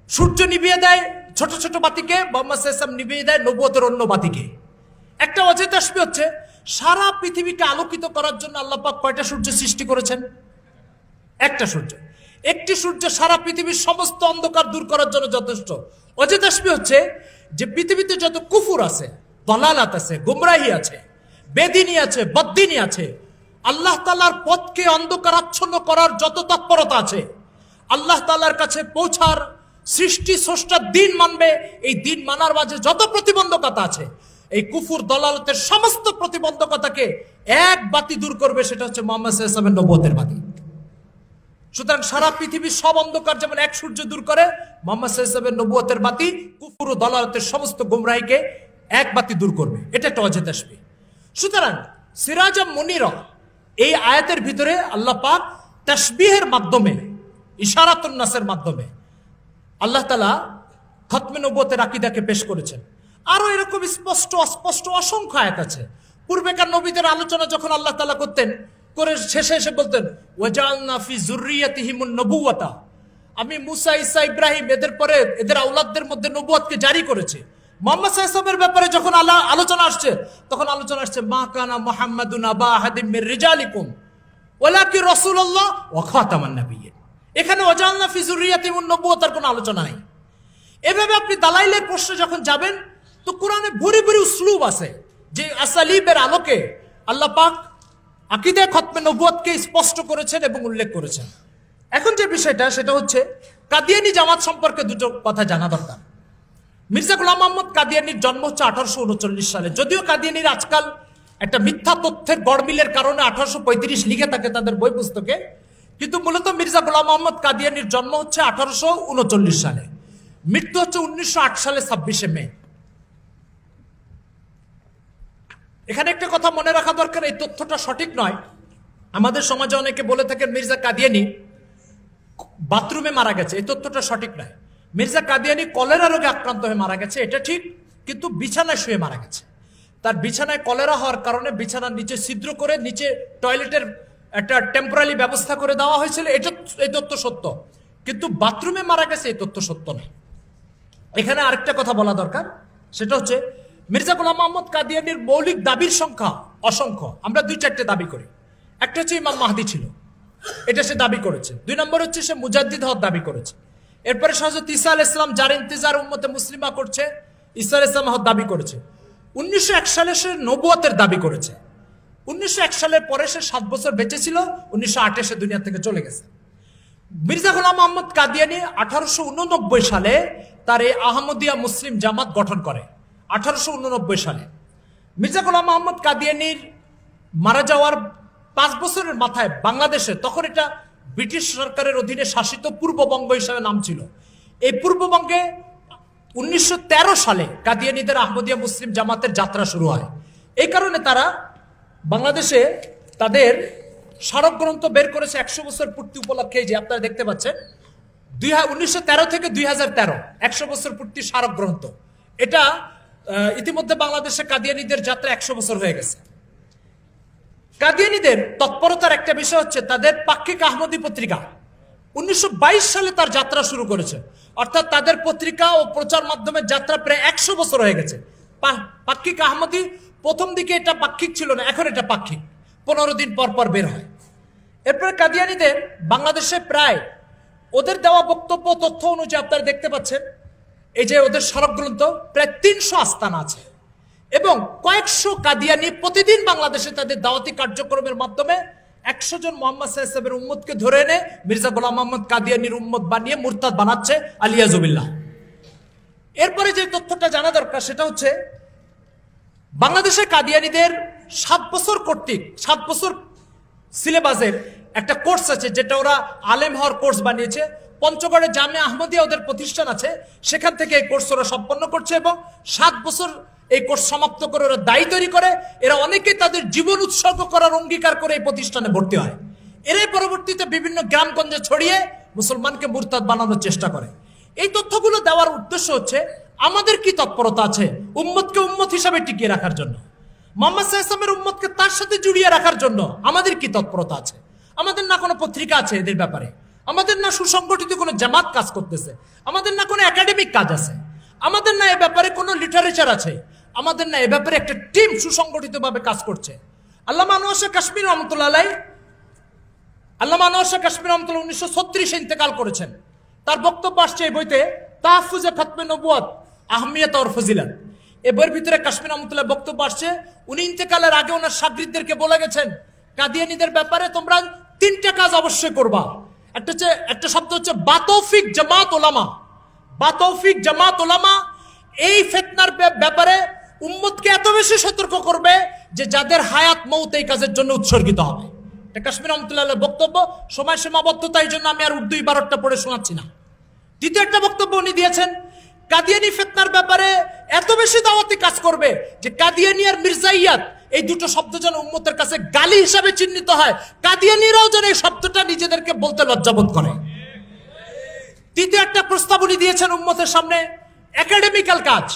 সূর্য নিভিয়ে দেয় ছোট ছোট বাতিকে, মুহাম্মদ সাল্লাল্লাহু আলাইহি ওয়াসাল্লাম নিভিয়ে দেয় নবুয়তের অন্য বাতিকে। একটা ওয়াজে তাশবিহ হচ্ছে সারা পৃথিবীকে আলোকিত করার জন্য আল্লাহ পাক কয়টা সূর্য সৃষ্টি করেছেন? একটা সূর্য। একটি সূর্য সারা পৃথিবীর সমস্ত অন্ধকার দূর করার জন্য যথেষ্ট। ওয়াজে তাশবিহ হচ্ছে যে পৃথিবীতে যত কুফুর আছে, দলালাত আছে, গুমরাহি আছে, বেদিনী আছে, বদ্দিনী আছে, আল্লাহ তাআলার পথকে অন্ধকারাচ্ছন্ন করার যত তৎপরতা আছে, আল্লাহ তাআলার কাছে পৌঁছার, সৃষ্টি স্রষ্টার দিন মানবে, এই দিন মানার মাঝে যত প্রতিবন্ধকতা আছে, এই কুফুর দলালতের সমস্ত প্রতিবন্ধকতাকে এক বাতি দূর করবে, সেটা হচ্ছে মুহাম্মদ সাল্লাল্লাহু আলাইহি ওয়াসাল্লামের নবুয়তের বাতি। সুতরাং সারা পৃথিবীর সব অন্ধকার যেমন এক সূর্য দূর করে, মুহাম্মদ সাল্লাল্লাহু আলাইহি ওয়াসাল্লামের নবুয়তের বাতি কুফর ও দালালতের সমস্ত গোমরাহিকে এক বাতি দূর করবে। এটা একটা ওয়াজে তাসবিহ। সুতরাং সিরাজাম মুনিরা, এই আয়াতের ভিতরে আল্লাহ পাক তাসবিহের মাধ্যমে, ইশারাতুন নাসের মাধ্যমে আল্লাহ তাআলা খতমে নবুয়তের আকীদাকে পেশ করেছেন। আরো এরকম স্পষ্ট অস্পষ্ট অসংখ্য আয়াত আছে। পূর্বেকার নবীদের আলোচনা যখন আল্লাহ তাআলা করতেন, করে শেষে এসে বলতেন ওয়াজআলনা ফি যুররিয়াতিহিমুন নবুওয়াতা, আমি মুসা, ঈসা, ইব্রাহিম এদের পরে এদের আওলাদদের মধ্যে নবুয়তকে জারি করেছে। মুহাম্মদ সাল্লাল্লাহু আলাইহি ওয়াসাল্লামের ব্যাপারে যখন আলোচনা আসছে, তখন আলোচনা আসছে মা কানা মুহাম্মাদুন আবা আহাদিম মির রিজালিকুম ওয়ালাকিন রাসূলুল্লাহ ওয়া খাতামান নাবিয়্যিন। এখানে ওয়াজআলনা ফি যুররিয়াতিহিমুন নবুওয়াতার কোনো আলোচনা নাই। এভাবে আপনি দালাইলের প্রশ্নে যখন যাবেন, তো কোরআনে ভরি ভরি উসলুব আছে, যে আসালিবের আলোকে আল্লাহ পাক আকীদা খতমে নবুয়তকে স্পষ্ট করেছেন এবং উল্লেখ করেছেন। এখন যে বিষয়টা, সেটা হচ্ছে কাদিয়ানী জামাত সম্পর্কে দুটো কথা জানা দরকার। মির্জা গোলাম মোহাম্মদ কাদিয়ানীর জন্ম হচ্ছে 1839 সালে। যদিও কাদিয়ানীর আজকাল একটা মিথ্যা তথ্যের গড়মিলের কারণে 1835 লিখে থাকে তাদের বই পুস্তকে, কিন্তু মূলত মির্জা গোলাম মোহাম্মদ কাদিয়ানীর জন্ম হচ্ছে 1839 সালে, মৃত্যু হচ্ছে 1908 সালে 26শে মে। এখানে একটা কথা মনে রাখা দরকার, এই তথ্যটা সঠিক নয়। আমাদের সমাজে অনেকে বলে থাকেন মির্জা কাদিয়ানী বাথরুমে মারা গেছে, এই তথ্যটা সঠিক নয়। মির্জা কাদিয়ানী কলেরা রোগে আক্রান্ত হয়ে মারা গেছে, এটা ঠিক, কিন্তু বিছানায় শুয়ে মারা গেছে। তার বিছানায় কলেরা হওয়ার কারণে বিছানার নিচে ছিদ্র করে নিচে টয়লেটের একটা টেম্পোরারি ব্যবস্থা করে দেওয়া হয়েছিল, এটা এই তথ্য সত্য, কিন্তু বাথরুমে মারা গেছে এই তথ্য সত্য নয়। এখানে আরেকটা কথা বলা দরকার, সেটা হচ্ছে মির্জা গোলাম মোহাম্মদ কাদিয়ানীর মৌলিক দাবির সংখ্যা অসংখ্য। আমরা 2-4টে দাবি করি। একটা হচ্ছে ইমাম মাহদি ছিল, এটা সে দাবি করেছে। 2 নম্বর হচ্ছে সে মুজাদ্দিদ হওয়ার দাবি করেছে। এরপরে হযরত ঈসা আলাইহিস সালাম যার ইন্তজার উম্মতে মুসলিমা করছে, ঈসা আলাইহিস সালাম হওয়ার দাবি করেছে। 1901 সালে সে নবুয়তের দাবি করেছে। 1901 সালের পরে সে 7 বছর বেঁচে ছিল, 1908 সে দুনিয়া থেকে চলে গেছে। মির্জা গোলাম মোহাম্মদ কাদিয়ানী 1889 সালে তার এই আহমদিয়া মুসলিম জামাত গঠন করে। 1889 সালে মির্জা গোলাম মোহাম্মদ কাদিয়ানীর মারা যাওয়ার 5 বছরের মাথায় বাংলাদেশে, তখন এটা ব্রিটিশ সরকারের অধীনে শাসিত পূর্ববঙ্গ হিসাবে নাম ছিল, এই পূর্ববঙ্গে 1913 সালে কাদিয়ানীদের আহমদিয়া মুসলিম জামাতের যাত্রা শুরু হয়। এই কারণে তারা বাংলাদেশে তাদের স্মারক গ্রন্থ বের করেছে 100 বছর পূর্তি উপলক্ষে। যে আপনারা দেখতে পাচ্ছেন 1913 থেকে 2013 100 বছর পূর্তি স্মারক গ্রন্থ। এটা ইতিমধ্যে বাংলাদেশে কাদিয়ানীদের যাত্রা 100 বছর হয়ে গেছে। কাদিয়ানীদের তৎপরতার একটা বিষয় হচ্ছে তাদের পাক্ষিক আহমদী পত্রিকা 1922 সালে তার যাত্রা শুরু করেছে, অর্থাৎ তাদের পত্রিকা ও প্রচার মাধ্যমের যাত্রা প্রায় 100 বছর হয়ে গেছে। পাক্ষিক আহমদী প্রথম দিকে এটা পাক্ষিক ছিল না, এখন এটা পাক্ষিক, 15 দিন পর পর বের হয়। এরপরে কাদিয়ানীদের বাংলাদেশে প্রায় ওদের দেওয়া বক্তব্য তথ্য অনুযায়ী আপনারা দেখতে পাচ্ছেন, এই যে ওদের স্মারক গ্রন্থ প্রায় 300 আস্তানা আছে এবং কয়েকশো কাদিয়ানী প্রতিদিন বাংলাদেশে তাদের দাওয়াতি কার্যক্রমের মাধ্যমে 100 জন মুহাম্মদ সাল্লাল্লাহু আলাইহি ওয়াসাল্লামের উম্মতকে ধরে এনে মির্জা গোলাম মোহাম্মদ কাদিয়ানীর উম্মত বানিয়ে মুরতাদ বানাচ্ছে, আলিয়াজুবিল্লাহ। এরপরে যে তথ্যটা জানা দরকার সেটা হচ্ছে বাংলাদেশে কাদিয়ানীদের 7 বছর কর্তৃক 7 বছর সিলেবাসের একটা কোর্স আছে, যেটা ওরা আলেম হওয়ার কোর্স বানিয়েছে। পঞ্চগড়ে জামে আহমদিয়া ওদের প্রতিষ্ঠান আছে, সেখান থেকে এই কোর্স ওরা সম্পন্ন করছে এবং 7 বছর এই কোর্স সমাপ্ত করে ওরা দায়ী তৈরি করে। এরা অনেকেই তাদের জীবন উৎসর্গ করার অঙ্গীকার করে এই প্রতিষ্ঠানে ভর্তি হয়। এরাই পরবর্তীতে বিভিন্ন গ্রামগঞ্জে ছড়িয়ে মুসলমানকে মুরতাদ বানানোর চেষ্টা করে। এই তথ্যগুলো দেওয়ার উদ্দেশ্য হচ্ছে আমাদের কি তৎপরতা আছে উম্মতকে উম্মত হিসাবে টিকিয়ে রাখার জন্য, মুহাম্মদ সাল্লাল্লাহু আলাইহি ওয়াসাল্লামের উম্মতকে তার সাথে জুড়িয়ে রাখার জন্য আমাদের কি তৎপরতা আছে। আমাদের না কোনো পত্রিকা আছে এদের ব্যাপারে, আমাদের না সুসংগঠিত কোনো জামাত কাজ করতেছে, আমাদের না কোনো একাডেমিক কাজ আছে, আমাদের না এ ব্যাপারে কোনো লিটারেচার আছে, আমাদের না এ ব্যাপারে একটা টিম সুসংগঠিতভাবে কাজ করছে। আল্লামা আনোয়ার শাহ কাশ্মীর রহমতুল্লাহ আলাইহ, আল্লামা আনোয়ার শাহ কাশ্মীর রহমতুল্লাহ 1936 ইন্তেকাল করেছেন। তার বক্তব্য আসছে এই বইতে তাহফুজে খতমে নবুয়ত আহমিয়ত আর ফজিলত। এই বইয়ের ভিতরে কাশ্মীর রহমতুল্লাহ বক্তব্য আসছে, উনি ইন্তেকালের আগে ওনার শাগরিদদেরকে বলে গেছেন কাদিয়ানীদের ব্যাপারে তোমরা 3টা কাজ অবশ্যই করবা। একটা শব্দ হচ্ছে বাতৌফিক জামাত ওলামা। বাতৌফিক জামাত ওলামা এই ফিতনার ব্যাপারে উম্মতকে এত বেশি সতর্ক করবে যে যাদের হায়াত মৌত এই কাজের জন্য উৎসর্গিত হবে। কাশ্মীর রহমতুল্লাহ বক্তব্য, সময় সীমাবদ্ধতার জন্য আমি আর উর্দু ইবারতটা পড়ে শোনাচ্ছি না। দ্বিতীয় একটা বক্তব্য উনি দিয়েছেন, কাদিয়ানি ফিতনার ব্যাপারে এত বেশি দাওয়াতি কাজ করবে যে কাদিয়ানি আর মির্জাইয়াত এই দুটো শব্দ যেন উম্মতের কাছে গালি হিসাবে চিহ্নিত হয়, কাদিয়ানিরাও যেন এই শব্দটা নিজেদেরকে বলতে লজ্জাবোধ করে। তৃতীয় একটা প্রস্তাব উনি দিয়েছেন উম্মতের সামনে, একাডেমিক্যাল কাজ।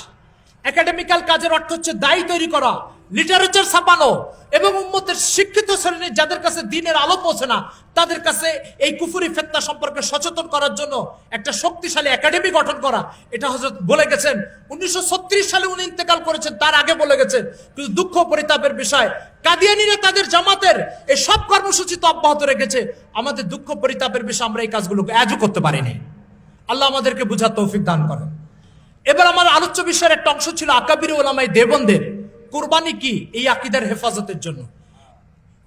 একাডেমিক্যাল কাজের অর্থ হচ্ছে দায়ী তৈরি করা, লিটারেচার ছাপানো এবং উম্মতের শিক্ষিত শ্রেণীর যাদের কাছে দিনের আলো পৌঁছে না তাদের কাছে এই কুফরি ফিতনা সম্পর্কে সচেতন করার জন্য একটা শক্তিশালী একাডেমি গঠন করা। এটা হযরত বলে গেছেন 1936 সালে উনি ইন্তেকাল করেছেন, তার আগে বলে গেছেন। কিন্তু দুঃখ পরিতাপের বিষয়, কাদিয়ানিরা তাদের জামাতের এই সব কর্মসূচি তো অব্যাহত রেখেছে। আমাদের দুঃখ পরিতাপের বিষয় আমরা এই কাজগুলোকে আজও করতে পারিনি। আল্লাহ আমাদেরকে বুঝার তৌফিক দান করেন। এবার আমার আলোচ্য বিষয়ের একটা অংশ ছিল আকাবির ওলামায়ে দেওবন্দের কুরবানি কি এই আকীদার হেফাজতের জন্য,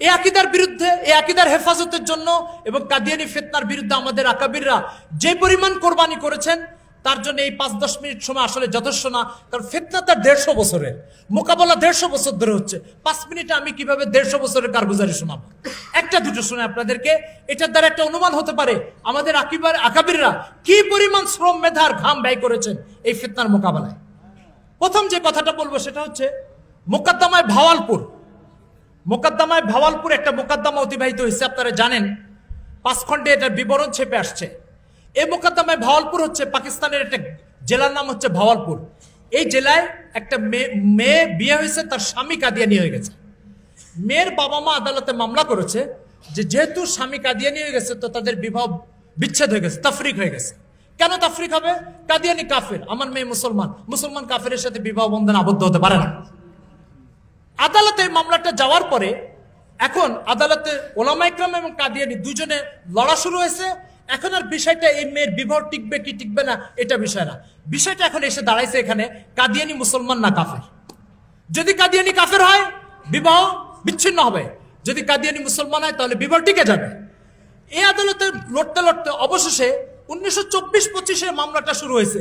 এই আকীদার বিরুদ্ধে, এই আকীদার হেফাজতের জন্য এবং কাদিয়ানি ফিতনার বিরুদ্ধে আমাদের আকাবিররা যে পরিমাণ কোরবানি করেছেন তার জন্য এই 5-10 মিনিট সময় আসলে যথেষ্ট না। কারণ ফিতনা তার 150 বছরের মোকাবেলা, 150 বছর ধরে হচ্ছে। 5 মিনিটে আমি কিভাবে 150 বছরের কারগুজারি শোনাবো? একটা দুটো শুনে আপনাদেরকে এটার দ্বারা একটা অনুমান হতে পারে আমাদের আকাবিররা কি পরিমাণ শ্রম মেধার ঘাম ব্যয় করেছেন এই ফিতনার মোকাবেলায়। প্রথম যে কথাটা বলবো সেটা হচ্ছে মোকদ্দমায় ভাওয়ালপুর। মোকদ্দমায় ভাওয়ালপুর একটা মোকদ্দমা অতিবাহিত হয়েছে, আপনারা জানেন। 5 খণ্ডে এটার বিবরণ ছেপে আসছে। এই মোকদ্দমায় ভাওয়ালপুর হচ্ছে পাকিস্তানের একটা জেলার নাম হচ্ছে ভাওয়ালপুর। এই জেলায় একটা মেয়ে বিয়ে হয়েছে, তার স্বামী কাদিয়ানি হয়ে গেছে। মেয়ের বাবা মা আদালতে মামলা করেছে যে যেহেতু স্বামী কাদিয়ানি হয়ে গেছে তো তাদের বিবাহ বিচ্ছেদ হয়ে গেছে, তাফরিক হয়ে গেছে। কেন তাফরিক হবে? কাদিয়ানি কাফের, আমার মেয়ে মুসলমান, মুসলমান কাফেরের সাথে বিবাহ বন্ধন আবদ্ধ হতে পারে না। আদালতে মামলাটা যাওয়ার পরে এখন আদালতে ওলামা ইকরাম এবং কাদিয়ানি দুজনে লড়া শুরু হয়েছে। এখন আর বিষয়টা এই মেয়ের বিবাহ টিকবে কি টিকবে না এটা বিষয় না, বিষয়টা এখন এসে দাঁড়াইছে এখানে কাদিয়ানি মুসলমান না কাফের। যদি কাদিয়ানি কাফের হয় বিবাহ বিচ্ছিন্ন হবে, যদি কাদিয়ানি মুসলমান হয় তাহলে বিবাহ টিকে যাবে। এই আদালতে লড়তে লড়তে অবশেষে 1924-25 মামলাটা শুরু হয়েছে।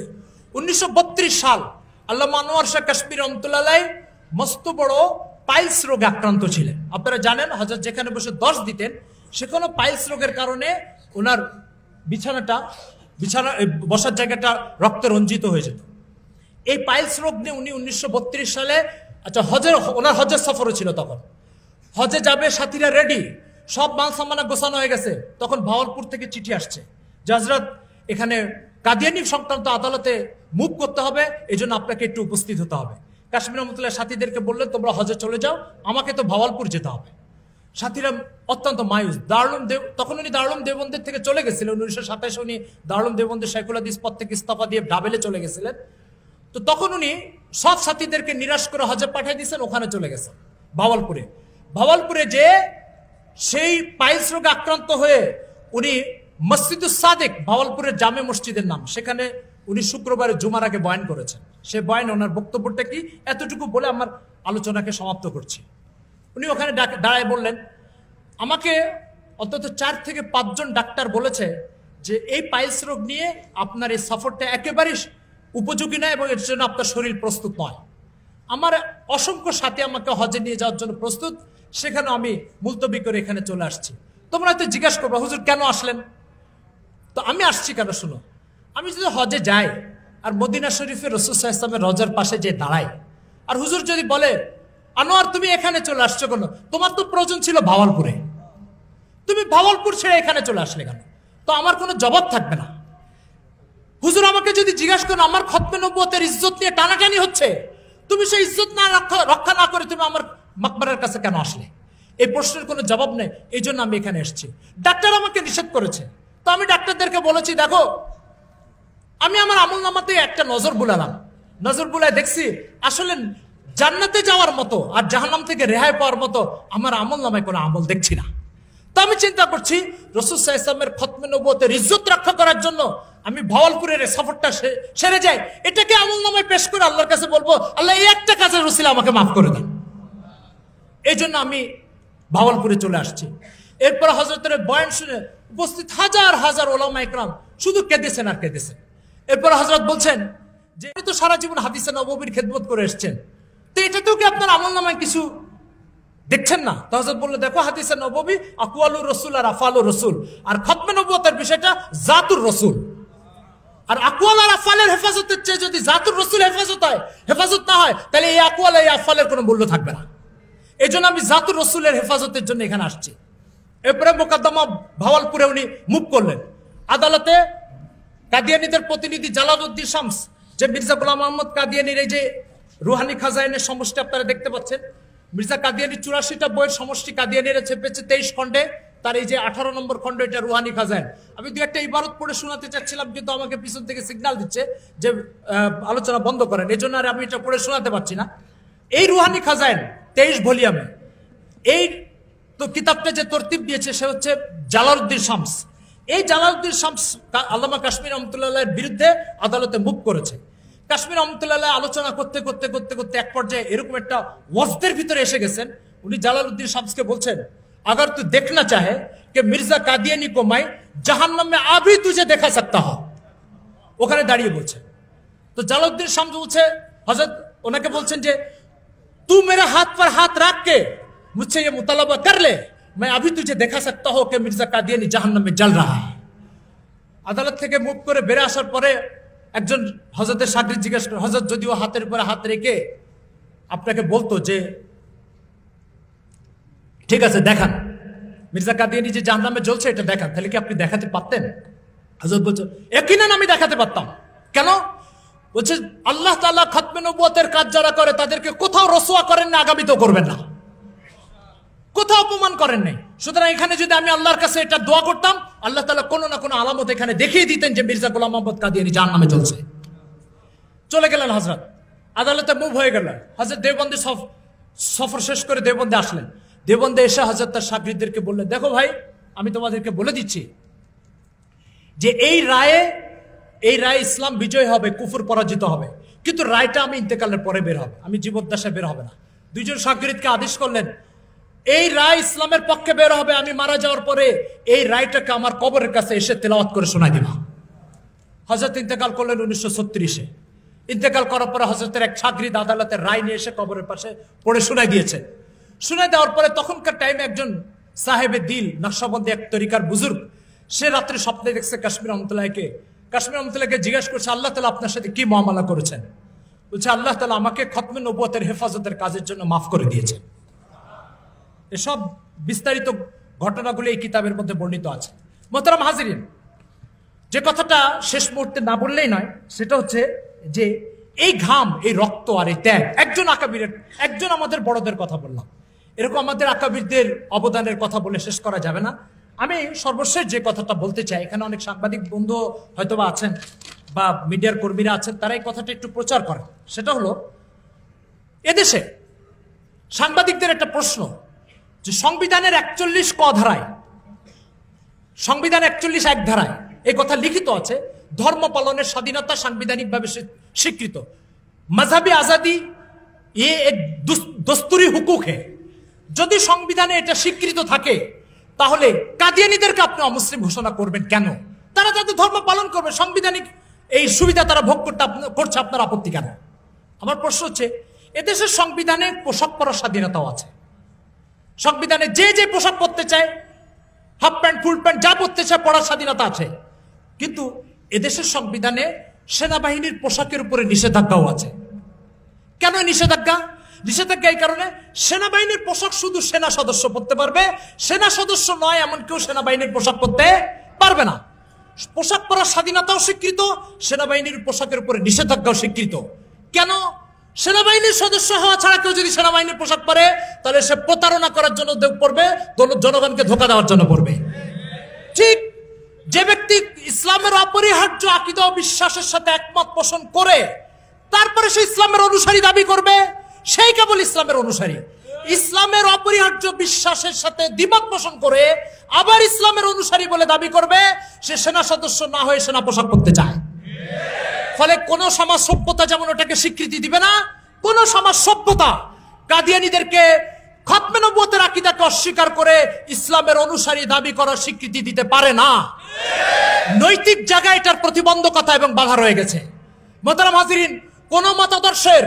1932 সাল আল্লামা আনোয়ার শাহ কাশ্মীর রহমতুল্লাহ মস্ত বড় পাইলস রোগে আক্রান্ত ছিলেন। আপনারা জানেন হযরত যেখানে বসে 10 দিতেন সেখানে পাইলস রোগের কারণে ওনার বিছানা বসার জায়গাটা রক্তে রঞ্জিত হয়ে যেত। এই পাইলস রোগ নিয়ে উনি 1932 সালে ওনার হজের সফরও ছিল। তখন হজে যাবে, সাথীরা রেডি, সব মাল সামানা গোছানো হয়ে গেছে। তখন ভাওয়ালপুর থেকে চিঠি আসছে যে হযরত এখানে কাদিয়ানি সংক্রান্ত আদালতে মুভ করতে হবে, এই জন্য আপনাকে একটু উপস্থিত হতে হবে। কাশ্মীর রহমতুল্লাহ সাথীদেরকে বললেন তোমরা হজে চলে যাও, আমাকে তো ভাওয়ালপুর যেতে হবে। সাথীরা অত্যন্ত মায়ুস। তখন উনি দারুল দেওবন্দের থেকে চলে গেছিলেন। 1927 উনি দারুল দেওবন্দের শাইখুল হাদিস পদ থেকে ইস্তফা দিয়ে ডাবেলে চলে গেছিলেন। তো তখন উনি সব সাথীদেরকে নিরাশ করে হজে পাঠিয়ে দিয়েছেন, ওখানে চলে গেছেন ভাওয়ালপুরে। ভাওয়ালপুরে যে সেই পাইলস রোগে আক্রান্ত হয়ে উনি মসজিদুস সাদিক, ভাওয়ালপুরের জামে মসজিদের নাম, সেখানে উনি শুক্রবারে জুমার আগে বয়ান করেছেন। সে বয়ান, ওনার বক্তব্যটা কি এতটুকু বলে আমার আলোচনাকে সমাপ্ত করছি। উনি ওখানে দাঁড়ায় বললেন, আমাকে অন্তত 4 থেকে 5 জন ডাক্তার বলেছে যে এই পাইলস রোগ নিয়ে আপনার এই সফরটা একেবারেই উপযোগী নয় এবং এর জন্য আপনার শরীর প্রস্তুত নয়। আমার অসংখ্য সাথী আমাকে হজে নিয়ে যাওয়ার জন্য প্রস্তুত, সেখানে আমি মুলতবি করে এখানে চলে আসছি। তোমরা হয়তো জিজ্ঞাসা করবে হুজুর কেন আসলেন? তো আমি আসছি কেন শুনো, আমি যদি হজে যাই আর মদিনা শরীফের রাসূল সাল্লাল্লাহু আলাইহি ওয়াসাল্লামের রওজার পাশে যে দাঁড়াই, আর হুজুর যদি বলে আনোয়ার তুমি এখানে চলে আসছো কেন, তোমার তো প্রয়োজন ছিল ভাওয়ালপুরে, তুমি ভাওয়ালপুর ছেড়ে এখানে চলে আসলে কেন? তো আমার কোনো জবাব থাকবে না। হুজুর আমাকে যদি জিজ্ঞাসা করেন আমার খতমে নবুয়তের ইজ্জত নিয়ে টানাটানি হচ্ছে, তুমি সেই ইজ্জত না রক্ষা না করে তুমি আমার মাকবারের কাছে কেন আসলে? এই প্রশ্নের কোনো জবাব নেই, এই জন্য আমি এখানে এসেছি। ডাক্তার আমাকে নিষেধ করেছে, তো আমি ডাক্তারদেরকে বলেছি দেখো আমি আমার আমল নামাতে একটা নজর বুলালাম, নজর বুলায় দেখছি আসলে জান্নাতে যাওয়ার মতো আর জাহান্নাম থেকে রেহাই পাওয়ার মতো আমার আমল নামায় কোনো আমল দেখছি না। তো আমি চিন্তা করছি রাসূল সাল্লাল্লাহু আলাইহি ওয়াসাল্লামের খতমে নবুয়তের ইজ্জত রক্ষা করার জন্য আমি ভাওয়ালপুরের সফরটা সেরে যাই, এটাকে আমল নামায় পেশ করে আল্লাহর কাছে বলবো আল্লাহ এই একটা কাজের ওসিলা আমাকে মাফ করে দেন। এই জন্য আমি ভাওয়ালপুরে চলে আসছি। এরপর হযরতের বয়ান শুনে উপস্থিত হাজার হাজার ওলামা ইকরাম শুধু কেঁদেছেন আর কেঁদেছেন। এরপর হযরত বলছেন যে তো সারা জীবন হাদিসে নববীর খেদমত করে এসেছেন, তো এটাতেও কি আপনার আমল নামায় কিছু দেখছেন না? তো হযরত বলল, দেখো হাদিসে নববী আকওয়ালুর রাসূল আর আফআলুর রাসূল, আর খতমে নবুয়তের বিষয়টা জাতুর রাসূল। আর আকওয়াল আর আফআলের হেফাজতের চেয়ে যদি জাতুর রাসূল হেফাজত না হয়, তাহলে এই আকওয়াল এই আফআলের কোনো মূল্য থাকবে না। এই জন্য আমি জাতুর রাসূলের হেফাজতের জন্য এখানে আসছি। এরপরে মোকদ্দমা ভাওয়ালপুরে উনি মুভ করলেন। আদালতে কাদিয়ানীদের প্রতিনিধি জালালউদ্দিন শামস, যে মির্জা গোলাম মোহাম্মদ কাদিয়ানীর এই যে রুহানি খাজাইনের সমষ্টি আপনারা দেখতে পাচ্ছেন, মির্জা কাদিয়ানীর 84টা বইয়ের সমষ্টি কাদিয়ানীরা চেপেছে 23 খণ্ডে। তার এই যে 18 নম্বর খণ্ড, এটা রুহানি খাজাইন। আমি দু একটা ইবারত পড়ে শোনাতে চাচ্ছিলাম, কিন্তু আমাকে পিছন থেকে সিগন্যাল দিচ্ছে যে আলোচনা বন্ধ করেন, এই জন্য আর আমি এটা পড়ে শোনাতে পারছি না। এই রুহানি খাজাইন 23 ভলিউমে এই তো কিতাবটা যে তরতিব দিয়েছে সে হচ্ছে জালালউদ্দিন শামস। এই জালালউদ্দিন শামস আল্লামা কাশ্মীর রহমতুল্লাহের বিরুদ্ধে আদালতে মুভ করেছে। কাশ্মীর রহমতুল্লাহ আলোচনা করতে করতে করতে করতে এক পর্যায়ে এরকম একটা ওয়াজদের ভিতরে এসে গেছেন। উনি জালালউদ্দিন শামসকে বলছেন, अगर तू देखना चाहे कि मिर्जा कादियानी को मैं जहन्नम में अभी तुझे देखा सकता हूं, ওখানে দাঁড়িয়ে বলছে। তো জালালউদ্দিন শামস বলছে, হযরত ওনাকে বলছেন যে तू मेरे हाथ पर हाथ रख के मुझसे ये मुतालबा कर ले, मैं अभी तुझे देखा सकता हूं कि मिर्जा कादियानी जहन्नम में जल रहा है। আদালত থেকে মুভ করে বের আসার পরে একজন হযরতের শাগরিদ জিজ্ঞেস করে, হযরত যদিও হাতের উপরে হাত রেখে আপনাকে বলতো যে ঠিক আছে দেখান মির্জা কাদিয়ানী যে জাহান্নামে জ্বলছে এটা দেখান, তাহলে কি আপনি দেখাতে পারতেন? হযরত বলছে, ইয়াকিনান আমি দেখাতে পারতাম। কেন? বলছে, আল্লাহ তাআলা খতমে নবুয়তের কাজ যারা করে তাদেরকে কোথাও রসওয়া করেন না, আগামীতেও করবেন না, কোথাও অপমান করেন নাই। সুতরাং এখানে যদি আমি আল্লাহর কাছে এটা দোয়া করতাম, আল্লাহ তাআলা কোনো না কোনো আলামত এখানে দেখিয়ে দিতেন যে মির্জা গোলাম মোহাম্মদ কাদিয়ানী জাহান্নামে জ্বলছে। চলে গেলেন হযরত, আদালতে মুভ হয়ে গেলেন। হযরত দেওবন্দি সফর শেষ করে দেওবন্দে আসলেন। দেওবন্দে এসে হযরত তার শাগরিদদেরকে বললেন, দেখো ভাই, আমি তোমাদেরকে বলে দিচ্ছি যে এই রায়ে ইসলাম বিজয় হবে, কুফর পরাজিত হবে, কিন্তু রায়টা আমি ইন্তেকালের পরে বের হবে, আমি জীবদ্দশায় বের হবে না। দুইজন শাগরিদকে আদেশ করলেন, এই রায় ইসলামের পক্ষে বের হবে, আমি মারা যাওয়ার পরে এই রায়টাকে আমার কবরের কাছে এসে তেলাওয়াত করে শোনাই দিবা। হযরত ইন্তেকাল করলেন 1936-এ। ইন্তেকাল করার পরে হযরতের এক শাগরিদ আদালতের রায় নিয়ে এসে কবরের পাশে পড়ে শোনাই দিয়েছে। শুনে দেওয়ার পরে তখনকার টাইমে একজন সাহেবে দিল নকশবন্দি এক তরিকার বুজুর্গ, সে রাত্রে স্বপ্নে দেখছে কাশ্মীর রহমতুল্লাহকে জিজ্ঞেস করছে, আল্লাহ তাআলা আপনার সাথে কি মুআমালা করেছেন? বলছে, আল্লাহ তাআলা আমাকে খতমে নবুয়তের হেফাজতের কাজের জন্য মাফ করে দিয়েছেন। এসব বিস্তারিত ঘটনাগুলো এই কিতাবের মধ্যে বর্ণিত আছে। মোহতারাম হাজিরিন, যে কথাটা শেষ মুহূর্তে না বললেই নয়, সেটা হচ্ছে যে এই ঘাম, এই রক্ত আর এই ত্যাগ, একজন আমাদের বড়দের কথা বললাম, এরকম আমাদের আকাবিরদের অবদানের কথা বলে শেষ করা যাবে না। আমি সর্বশেষ যে কথাটা বলতে চাই, এখানে অনেক সাংবাদিক বন্ধু হয়তোবা আছেন বা মিডিয়ার কর্মীরা আছেন, তারা এই কথাটা একটু প্রচার করেন। সেটা হলো, এদেশে সাংবাদিকদের একটা প্রশ্ন যে সংবিধানের 41 ক ধারায়, সংবিধান 41 ধারায় এই কথা লিখিত আছে, ধর্ম পালনের স্বাধীনতা সাংবিধানিকভাবে স্বীকৃত, মজহবি আজাদি এ এক দস্তুরি হুকুক হে। যদি সংবিধানে এটা স্বীকৃত থাকে, তাহলে কাদিয়ানীদেরকে আপনি অমুসলিম ঘোষণা করবেন কেন? তারা তাদের ধর্ম পালন করবে, সাংবিধানিক এই সুবিধা তারা ভোগ করছে, আপনার আপত্তি কেন? আমার প্রশ্ন হচ্ছে, এদেশের সংবিধানে পোশাক পরার স্বাধীনতাও আছে। সংবিধানে যে পোশাক পরতে চায়, হাফ প্যান্ট ফুল প্যান্ট যা পরতে চায়, পরার স্বাধীনতা আছে। কিন্তু এদেশের সংবিধানে সেনাবাহিনীর পোশাকের উপরে নিষেধাজ্ঞাও আছে। কেন নিষেধাজ্ঞা? এই কারণে, সেনাবাহিনীর পোশাক শুধু সেনা সদস্য পরতে পারবে, সেনা সদস্য নয় এমন কেউ সেনাবাহিনীর পোশাক পরতে পারবে না। পোশাক পরার স্বাধীনতাও স্বীকৃত, সেনাবাহিনীর পোশাকের উপরে নিষেধাজ্ঞাও স্বীকৃত। কেন? সেনাবাহিনীর সদস্য হওয়া ছাড়া কেউ যদি সেনাবাহিনীর পোশাক পরে, তাহলে সে প্রতারণা করার জন্য পড়বে, জনগণকে ধোঁকা দেওয়ার জন্য পড়বে। ঠিক যে ব্যক্তি ইসলামের অপরিহার্য আকীদা ও বিশ্বাসের সাথে একমত পোষণ করে তারপরে সে ইসলামের অনুসারী দাবি করবে, সেই কেবল ইসলামের অনুসারী। ইসলামের অপরিহার্য বিশ্বাসের সাথে দ্বিমত পোষণ করে আবার ইসলামের অনুসারী বলে দাবি করবে, সে সেনা সদস্য না হয়ে সেনা পোশাক পরতে চায়। ফলে কোন সমাজ সভ্যতা যেমন ওটাকে স্বীকৃতি দিবে না, কোন সমাজ সভ্যতা কাদিয়ানীদেরকে খতমে নবুয়তের আকীদাকে অস্বীকার করে ইসলামের অনুসারী দাবি করার স্বীকৃতি দিতে পারে না। নৈতিক জায়গায় এটার প্রতিবন্ধকতা এবং বাধা রয়ে গেছে। মোহতারাম হাজিরিন, কোন মতাদর্শের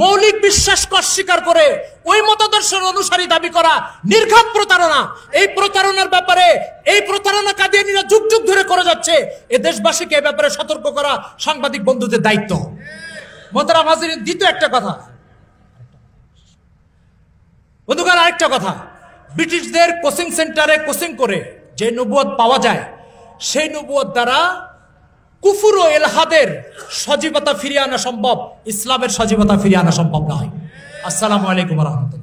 মৌলিক বিশ্বাসকে অস্বীকার করে ওই মতাদর্শের অনুসারী দাবি করা নির্ঘাত প্রতারণা। এই প্রতারণার ব্যাপারে, এই প্রতারণা কাদিয়ানীরা যুগ যুগ ধরে করে যাচ্ছে। এ দেশবাসীকে এই ব্যাপারে সতর্ক করা সাংবাদিক বন্ধুদের দায়িত্ব। মোহতারাম হাজিরিন, দ্বিতীয় একটা কথা বন্ধুগণ, আরেকটা কথা, ব্রিটিশদের কোচিং সেন্টারে কোচিং করে যে নবুয়ত পাওয়া যায়, সেই নবুয়ত দ্বারা কুফর ও এলহাদের সজীবতা ফিরিয়ে আনা সম্ভব, ইসলামের সজীবতা ফিরিয়ে আনা সম্ভব নয়। আসসালামু আলাইকুম ওয়া রাহমাতুল্লাহ।